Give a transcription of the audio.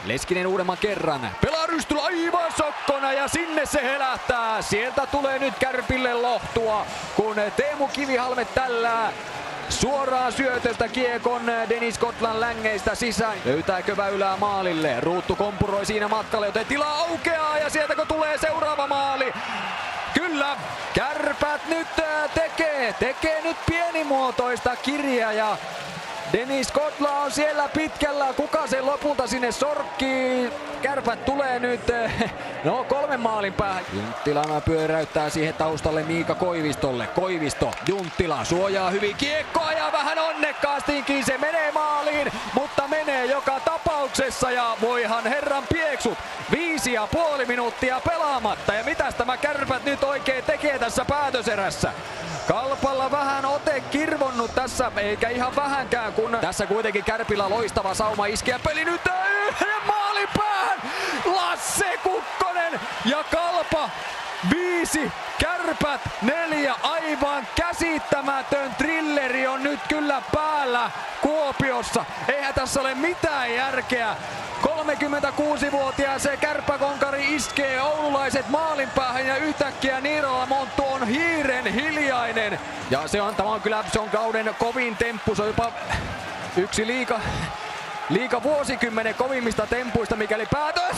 Leskinen uudemman kerran. Pelaa rystyllä aivan sokkona ja sinne se helähtää. Sieltä tulee nyt Kärpille lohtua, kun Teemu Kivihalme tällä suoraan syötöstä kiekon Dennis Kotlan längeistä sisään. Löytääkö väylää maalille? Ruuttu kompuroi siinä matkalla, joten tila aukeaa ja sieltä kun tulee seuraava maali. Kyllä, Kärpät nyt tekee nyt pienimuotoista kirjaa ja Dennis Kotla on siellä pitkällä. Kuka se lopulta sinne sorkkii? Kärpät tulee nyt 3 maalin päähän. Junttila pyöräyttää siihen taustalle Miika Koivistolle. Koivisto, Junttila suojaa hyvin kiekkoa ja vähän onnekkaastiinkin se menee maaliin, mutta menee joka tapauksessa ja voihan herran pieksut. 5,5 minuuttia pelaamatta ja mitäs tämä Kärpät nyt oikein tekee tässä päätöserässä? Kalpalla vähän ote kirvonnut tässä, eikä ihan vähänkään, kun tässä kuitenkin Kärpillä loistava sauma iskeä peli nyt yhden maalin päähän. Lasse Kukkonen ja Kalpa 5, Kärpät 4. Aivan käsittämätön thrilleri on nyt kyllä päällä Kuopiossa. Eihän tässä ole mitään järkeä. 36-vuotias kärppäkonkari iskee oululaiset maalin päähän ja yhtäkkiä Niirola Monttu on hiiren hiljainen. Ja tämä on kyllä kauden kovin temppu, se on jopa yksi liiga vuosikymmenen kovimmista tempuista, mikäli päätös